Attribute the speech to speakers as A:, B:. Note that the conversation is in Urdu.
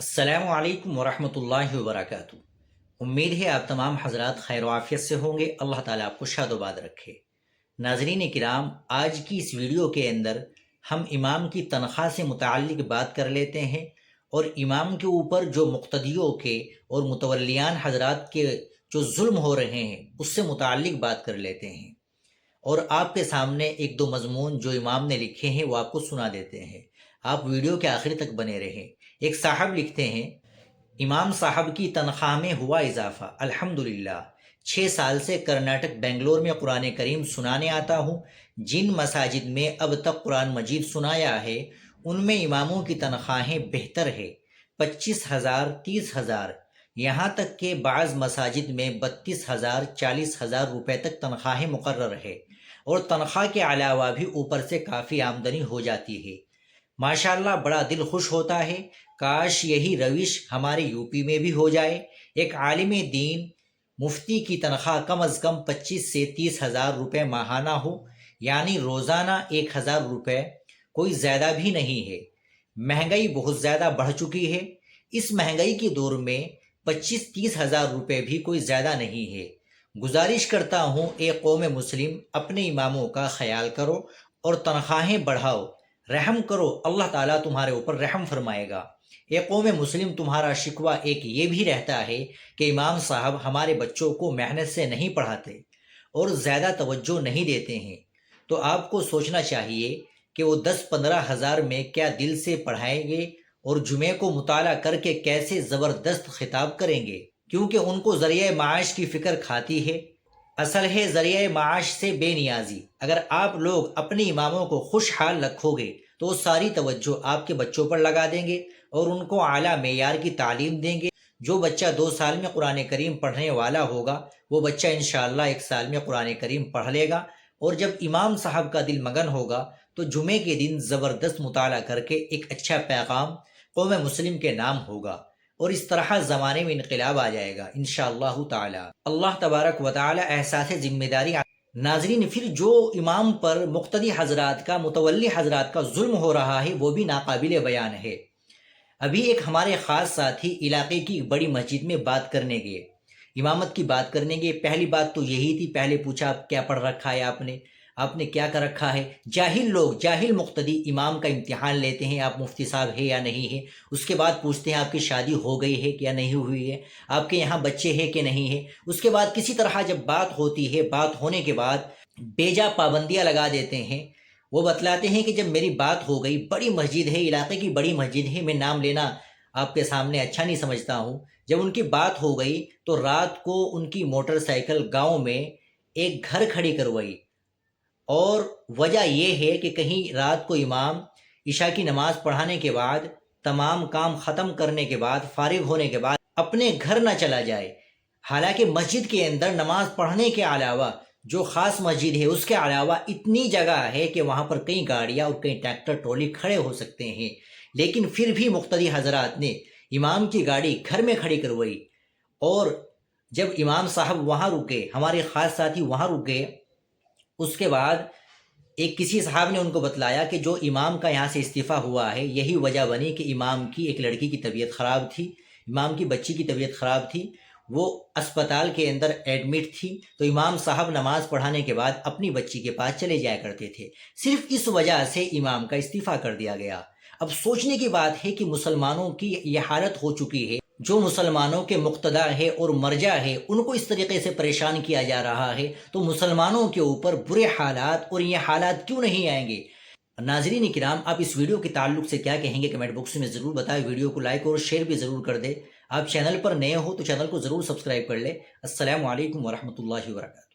A: السلام علیکم ورحمۃ اللہ وبرکاتہ۔ امید ہے آپ تمام حضرات خیر و عافیت سے ہوں گے۔ اللہ تعالیٰ آپ کو شاد و باد رکھے۔ ناظرین کرام، آج کی اس ویڈیو کے اندر ہم امام کی تنخواہ سے متعلق بات کر لیتے ہیں، اور امام کے اوپر جو مقتدیوں کے اور متولیان حضرات کے جو ظلم ہو رہے ہیں اس سے متعلق بات کر لیتے ہیں، اور آپ کے سامنے ایک دو مضمون جو امام نے لکھے ہیں وہ آپ کو سنا دیتے ہیں۔ آپ ویڈیو کے آخر تک بنے رہیں۔ ایک صاحب لکھتے ہیں، امام صاحب کی تنخواہ میں ہوا اضافہ الحمدللہ۔ 6 سال سے کرناٹک بنگلور میں قرآن کریم سنانے آتا ہوں۔ جن مساجد میں اب تک قرآن مجید سنایا ہے ان میں اماموں کی تنخواہیں بہتر ہے، 25,000 30,000، یہاں تک کہ بعض مساجد میں 32,000 40,000 روپے تک تنخواہیں مقرر ہے، اور تنخواہ کے علاوہ بھی اوپر سے کافی آمدنی ہو جاتی ہے۔ ماشاءاللہ بڑا دل خوش ہوتا ہے۔ کاش یہی روش ہمارے یوپی میں بھی ہو جائے۔ ایک عالم دین مفتی کی تنخواہ کم از کم 25 سے 30,000 روپے ماہانہ ہو، یعنی روزانہ 1,000 روپے، کوئی زیادہ بھی نہیں ہے۔ مہنگائی بہت زیادہ بڑھ چکی ہے۔ اس مہنگائی کے دور میں 25-30,000 روپے بھی کوئی زیادہ نہیں ہے۔ گزارش کرتا ہوں اے قوم مسلم، اپنے اماموں کا خیال کرو اور تنخواہیں بڑھاؤ، رحم کرو، اللہ تعالیٰ تمہارے اوپر رحم فرمائے گا۔ اے قوم مسلم، تمہارا شکوہ ایک یہ بھی رہتا ہے کہ امام صاحب ہمارے بچوں کو محنت سے نہیں پڑھاتے اور زیادہ توجہ نہیں دیتے ہیں، تو آپ کو سوچنا چاہیے کہ وہ 10-15 ہزار میں کیا دل سے پڑھائیں گے، اور جمعے کو مطالعہ کر کے کیسے زبردست خطاب کریں گے، کیونکہ ان کو ذریعہ معاش کی فکر کھاتی ہے۔ اصل ہے ذریعہ معاش سے بے نیازی۔ اگر آپ لوگ اپنے اماموں کو خوشحال رکھو گے تو وہ ساری توجہ آپ کے بچوں پر لگا دیں گے اور ان کو اعلیٰ معیار کی تعلیم دیں گے۔ جو بچہ 2 سال میں قرآن کریم پڑھنے والا ہوگا وہ بچہ انشاءاللہ 1 سال میں قرآن کریم پڑھ لے گا، اور جب امام صاحب کا دل مگن ہوگا تو جمعے کے دن زبردست مطالعہ کر کے ایک اچھا پیغام قوم مسلم کے نام ہوگا، اور اس طرح زمانے میں انقلاب آ جائے گا انشاءاللہ تعالی۔ اللہ تبارک و تعالی احساس ذمہ داری۔ ناظرین، پھر جو امام پر مقتدی حضرات کا، متولی حضرات کا ظلم ہو رہا ہے وہ بھی ناقابل بیان ہے۔ ابھی ایک ہمارے خاص ساتھی علاقے کی بڑی مسجد میں بات کرنے گئے، امامت کی بات کرنے گئے۔ پہلی بات تو یہی تھی، پہلے پوچھا آپ کیا پڑھ رکھا ہے، آپ نے کیا کر رکھا ہے۔ جاہل لوگ، جاہل مقتدی امام کا امتحان لیتے ہیں، آپ مفتی صاحب ہے یا نہیں ہے۔ اس کے بعد پوچھتے ہیں آپ کی شادی ہو گئی ہے یا نہیں ہوئی ہے، آپ کے یہاں بچے ہیں کہ نہیں ہے۔ اس کے بعد کسی طرح جب بات ہوتی ہے، بات ہونے کے بعد بیجا پابندیاں لگا دیتے ہیں۔ وہ بتلاتے ہیں کہ جب میری بات ہو گئی، بڑی مسجد ہے، علاقے کی بڑی مسجد ہے، میں نام لینا آپ کے سامنے اچھا نہیں سمجھتا ہوں، جب ان کی بات ہو گئی تو رات کو ان کی موٹر سائیکل گاؤں میں ایک گھر کھڑی کروائی، اور وجہ یہ ہے کہ کہیں رات کو امام عشاء کی نماز پڑھانے کے بعد، تمام کام ختم کرنے کے بعد، فارغ ہونے کے بعد اپنے گھر نہ چلا جائے۔ حالانکہ مسجد کے اندر نماز پڑھنے کے علاوہ جو خاص مسجد ہے اس کے علاوہ اتنی جگہ ہے کہ وہاں پر کئی گاڑیاں اور کئی ٹریکٹر ٹرالی کھڑے ہو سکتے ہیں، لیکن پھر بھی مقتدی حضرات نے امام کی گاڑی گھر میں کھڑی کروائی۔ اور جب امام صاحب وہاں رکے، ہمارے خاص ساتھی وہاں رکے، اس کے بعد ایک کسی صاحب نے ان کو بتلایا کہ جو امام کا یہاں سے استعفیٰ ہوا ہے یہی وجہ بنی کہ امام کی ایک لڑکی کی طبیعت خراب تھی، امام کی بچی کی طبیعت خراب تھی، وہ اسپتال کے اندر ایڈمٹ تھی، تو امام صاحب نماز پڑھانے کے بعد اپنی بچی کے پاس چلے جایا کرتے تھے۔ صرف اس وجہ سے امام کا استعفیٰ کر دیا گیا۔ اب سوچنے کی بات ہے کہ مسلمانوں کی یہ حالت ہو چکی ہے، جو مسلمانوں کے مقتدا ہے اور مرجع ہے ان کو اس طریقے سے پریشان کیا جا رہا ہے، تو مسلمانوں کے اوپر برے حالات اور یہ حالات کیوں نہیں آئیں گے؟ ناظرین کرام، آپ اس ویڈیو کے تعلق سے کیا کہیں گے کمنٹ باکس میں ضرور بتائیں۔ ویڈیو کو لائک اور شیئر بھی ضرور کر دیں۔ آپ چینل پر نئے ہو تو چینل کو ضرور سبسکرائب کر لیں۔ السلام علیکم ورحمۃ اللہ وبرکاتہ۔